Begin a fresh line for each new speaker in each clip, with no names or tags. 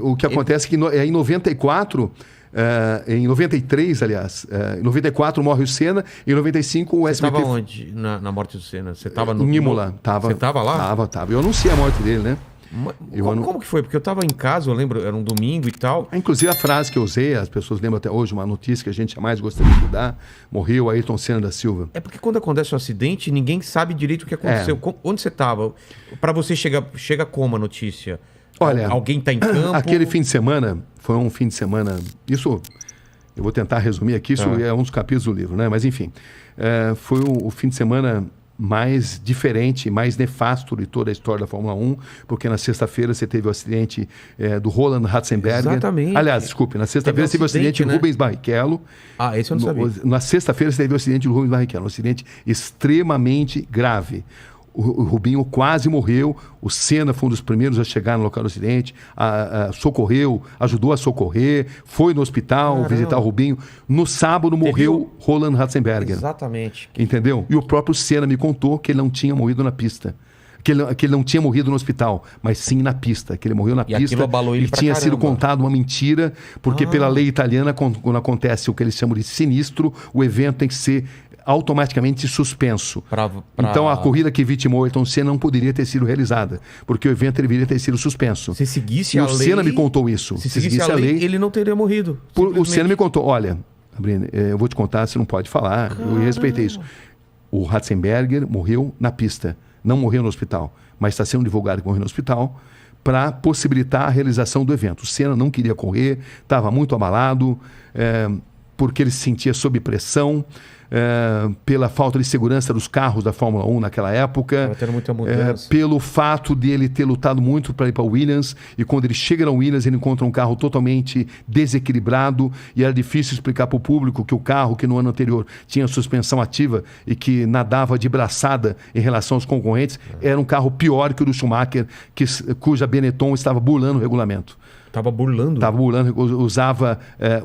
O que acontece é que em 94... em 93, aliás, em 94 morre o Senna, em 95 o SBT...
Você estava onde na morte do Senna? Você estava no...
Em Imola.
Você estava lá?
Tava. Eu anunciei a morte dele, né?
Como que foi? Porque eu estava em casa, eu lembro, era um domingo e tal.
Inclusive a frase que eu usei, as pessoas lembram até hoje, uma notícia que a gente jamais gostaria de dar, morreu Ayrton Senna da Silva.
É porque quando acontece um acidente, ninguém sabe direito o que aconteceu. Onde você estava? Para você chega como a notícia?
Olha,
alguém está em campo?
Aquele fim de semana, foi um fim de semana... Isso, eu vou tentar resumir aqui, isso é um dos capítulos do livro, né? Mas enfim, foi o fim de semana mais diferente, mais nefasto de toda a história da Fórmula 1, porque na sexta-feira você teve o acidente do Roland Ratzenberger.
Exatamente.
Aliás, desculpe, na sexta-feira você teve o acidente do Rubens Barrichello.
Ah, esse eu não sabia.
Na sexta-feira você teve o acidente do Rubens Barrichello, um acidente extremamente grave. O Rubinho quase morreu, o Senna foi um dos primeiros a chegar no local do acidente, socorreu, ajudou a socorrer, foi no hospital visitar o Rubinho. No sábado morreu Roland Ratzenberger.
Exatamente.
Entendeu? E o próprio Senna me contou que ele não tinha morrido na pista. Que ele não tinha morrido no hospital, mas sim na pista, que ele morreu na pista.
Aquilo abalou ele pra
tinha
caramba.
sido contado uma mentira, porque pela lei italiana, quando acontece o que eles chamam de sinistro, o evento tem que ser automaticamente suspenso. Então a corrida que vitimou Ayrton Senna não poderia ter sido realizada, porque o evento deveria ter sido suspenso.
Se seguisse a lei...
O Senna me contou isso.
Se seguisse a lei, ele não teria morrido.
O Senna me contou, olha, Sabrina, eu vou te contar, você não pode falar, eu respeitei isso. O Ratzenberger morreu na pista, não morreu no hospital, mas está sendo divulgado que morreu no hospital para possibilitar a realização do evento. O Senna não queria correr, estava muito abalado, porque ele se sentia sob pressão, pela falta de segurança dos carros da Fórmula 1 naquela época, pelo fato de ele ter lutado muito para ir para o Williams, e quando ele chega na Williams ele encontra um carro totalmente desequilibrado, e era difícil explicar para o público que o carro que no ano anterior tinha suspensão ativa e que nadava de braçada em relação aos concorrentes, era um carro pior que o do Schumacher, cuja Benetton estava burlando o regulamento.
Estava burlando,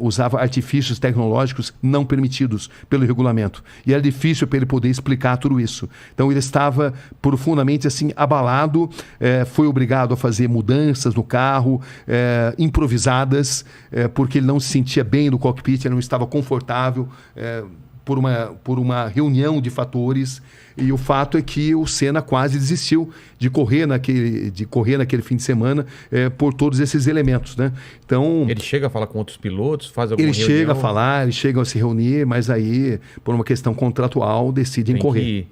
usava artifícios tecnológicos não permitidos pelo regulamento. E era difícil para ele poder explicar tudo isso. Então ele estava profundamente assim abalado, foi obrigado a fazer mudanças no carro, improvisadas, porque ele não se sentia bem no cockpit, ele não estava confortável, por uma reunião de fatores, e o fato é que o Senna quase desistiu de correr naquele fim de semana por todos esses elementos, né? Então,
ele chega a falar com outros pilotos, faz alguma reunião?
Chega a falar, eles chegam a se reunir, mas aí, por uma questão contratual, decidem correr.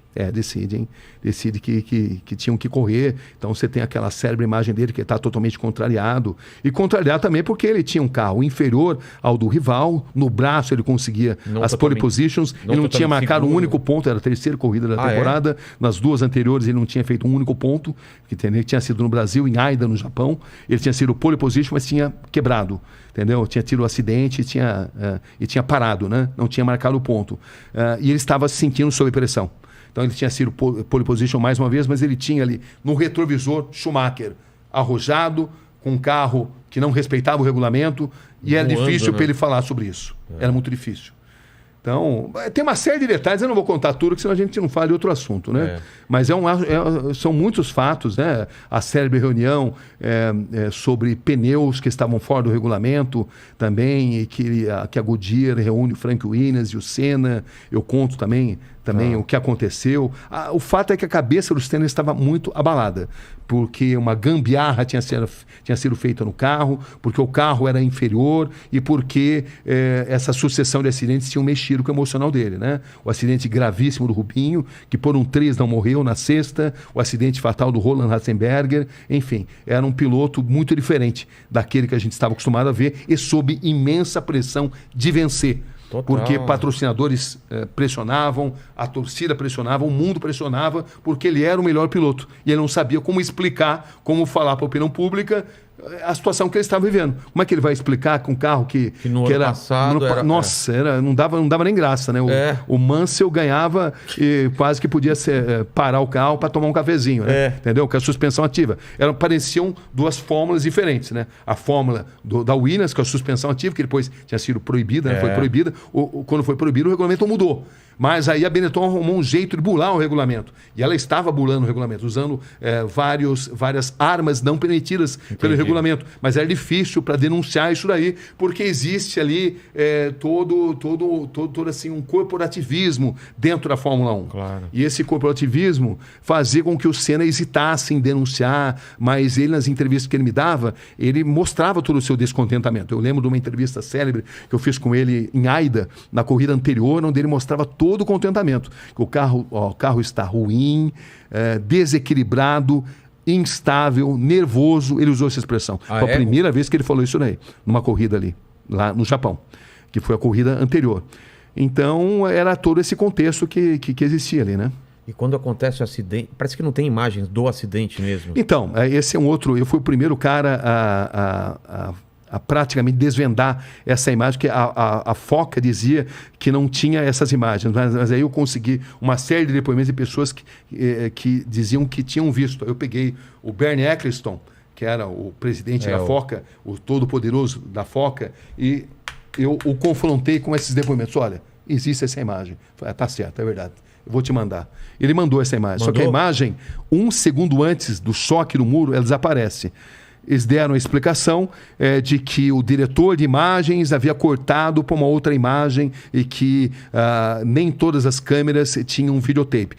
Decide que tinham que correr. Então você tem aquela célebre imagem dele que está totalmente contrariado. E contrariado também porque ele tinha um carro inferior ao do rival. No braço ele conseguia as pole positions. Ele não tinha marcado um único ponto. Era a terceira corrida da temporada. Nas duas anteriores ele não tinha feito um único ponto. Que tinha sido no Brasil, em Aida, no Japão. Ele tinha sido pole position, mas tinha quebrado. Entendeu? Tinha tido um acidente e tinha parado, né? Não tinha marcado o ponto. E ele estava se sentindo sob pressão. Então ele tinha sido pole position mais uma vez, mas ele tinha ali no retrovisor Schumacher arrojado, com um carro que não respeitava o regulamento, e era difícil para ele falar sobre isso. Era muito difícil. Então, tem uma série de detalhes, eu não vou contar tudo, porque senão a gente não fala de outro assunto, né? Mas são muitos fatos, né? A célebre reunião sobre pneus que estavam fora do regulamento também, e que a Goodyear reúne o Frank Williams e o Senna. Eu conto também o que aconteceu. O fato é que a cabeça do Senna estava muito abalada, porque uma gambiarra tinha sido feita no carro, porque o carro era inferior e porque essa sucessão de acidentes tinham mexido com o emocional dele, né? O acidente gravíssimo do Rubinho, que por um triz não morreu na sexta, o acidente fatal do Roland Ratzenberger, enfim, era um piloto muito diferente daquele que a gente estava acostumado a ver e sob imensa pressão de vencer. Total. Porque patrocinadores pressionavam, a torcida pressionava, o mundo pressionava, porque ele era o melhor piloto. E ele não sabia como explicar, como falar para a opinião pública a situação que ele estava vivendo. Como é que ele vai explicar com um carro que
no ano passado
não dava nem graça, né? O Mansell ganhava e quase que podia parar o carro para tomar um cafezinho, né? Entendeu? Com a suspensão ativa. Pareciam duas fórmulas diferentes, né? A fórmula da Williams, com a suspensão ativa, que depois tinha sido proibida, né? Foi proibida. Quando foi proibido, o regulamento mudou. Mas aí a Benetton arrumou um jeito de burlar o regulamento. E ela estava burlando o regulamento, usando várias armas não permitidas pelo regulamento. regulamento. Mas era difícil para denunciar isso daí, porque existe ali todo assim, um corporativismo dentro da Fórmula 1.
Claro.
E esse corporativismo fazia com que o Senna hesitasse em denunciar, mas ele, nas entrevistas que ele me dava, ele mostrava todo o seu descontentamento. Eu lembro de uma entrevista célebre que eu fiz com ele em Aida, na corrida anterior, onde ele mostrava todo o contentamento. O carro está ruim, desequilibrado, instável, nervoso. Ele usou essa expressão. Foi a primeira vez que ele falou isso daí, numa corrida ali, lá no Japão, que foi a corrida anterior. Então, era todo esse contexto que existia ali, né?
E quando acontece o acidente, parece que não tem imagens do acidente mesmo.
Então, esse é um outro... Eu fui o primeiro cara a praticamente desvendar essa imagem, que a Foca dizia que não tinha essas imagens, mas aí eu consegui uma série de depoimentos de pessoas que diziam que tinham visto. Eu peguei o Bernie Ecclestone, que era o presidente da Foca, o todo-poderoso da Foca, e eu o confrontei com esses depoimentos. Olha, existe essa imagem. Falei, tá certo, é verdade. Eu vou te mandar. Ele mandou essa imagem. Mandou? Só que a imagem, 1 segundo antes do choque no muro, ela desaparece. Eles deram a explicação de que o diretor de imagens havia cortado para uma outra imagem e que nem todas as câmeras tinham videotape.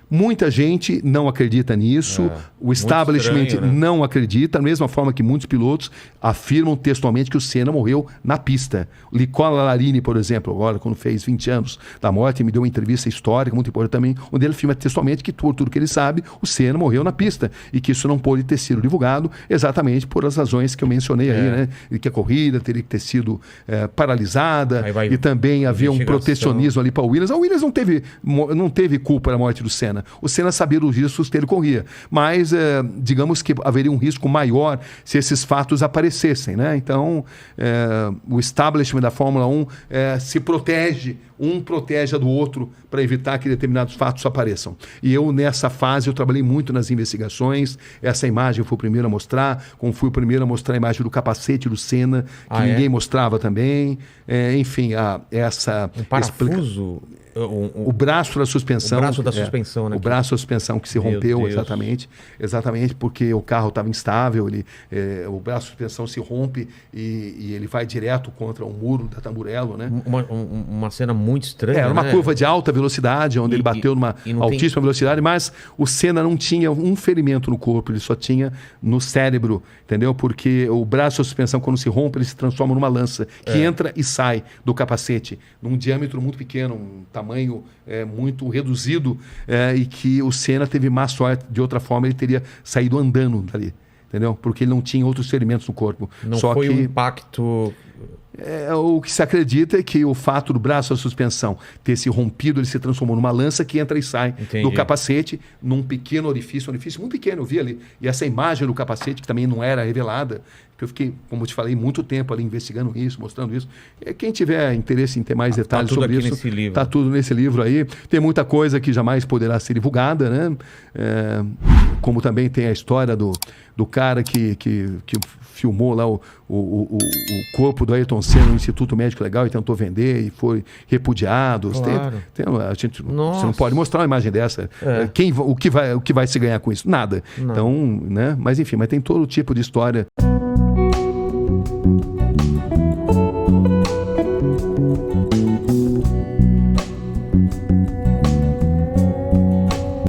Muita gente não acredita nisso, o establishment estranho, né? Não acredita, da mesma forma que muitos pilotos afirmam textualmente que o Senna morreu na pista. O Nicola Larini, por exemplo, agora quando fez 20 anos da morte, me deu uma entrevista histórica muito importante também, onde ele afirma textualmente que por tudo que ele sabe, o Senna morreu na pista e que isso não pôde ter sido divulgado exatamente por as razões que eu mencionei aí, né? E que a corrida teria que ter sido paralisada e também havia um protecionismo ali para o Williams. A Williams não teve culpa da morte do Senna. O Senna sabia dos riscos que ele corria, mas digamos que haveria um risco maior se esses fatos aparecessem, né? Então, o establishment da Fórmula 1 se protege, um protege a do outro para evitar que determinados fatos apareçam. E eu, nessa fase, eu trabalhei muito nas investigações. Essa imagem eu fui o primeiro a mostrar, como fui o primeiro a mostrar a imagem do capacete do Senna, que ninguém mostrava também. Enfim, essa...
Um parafuso...
O braço da suspensão.
O braço da suspensão, né?
O braço da suspensão que se rompeu, exatamente porque o carro estava instável, o braço da suspensão se rompe e ele vai direto contra o muro da Tamburello, né?
Uma cena muito estranha,
Era uma curva de alta velocidade, onde ele bateu numa altíssima velocidade, mas o Senna não tinha um ferimento no corpo, ele só tinha no cérebro, entendeu? Porque o braço da suspensão, quando se rompe, ele se transforma numa lança, que entra e sai do capacete, num diâmetro muito pequeno, um tamanho muito reduzido, e que o Senna teve má sorte. De outra forma, ele teria saído andando dali, entendeu? Porque ele não tinha outros ferimentos no corpo.
Não foi um impacto...
O que se acredita é que o fato do braço da suspensão ter se rompido, ele se transformou numa lança que entra e sai do capacete, num pequeno orifício muito pequeno, eu vi ali. E essa imagem do capacete, que também não era revelada, que eu fiquei, como eu te falei, muito tempo ali investigando isso, mostrando isso. Quem tiver interesse em ter mais detalhes sobre isso, está tudo nesse livro aí. Tem muita coisa que jamais poderá ser divulgada, né? Como também tem a história do cara que filmou lá o corpo do Ayrton Senna no Instituto Médico Legal e tentou vender e foi repudiado.
Claro.
Você não pode mostrar uma imagem dessa. O que vai se ganhar com isso? Nada. Não. Então, né? Mas enfim, mas tem todo tipo de história.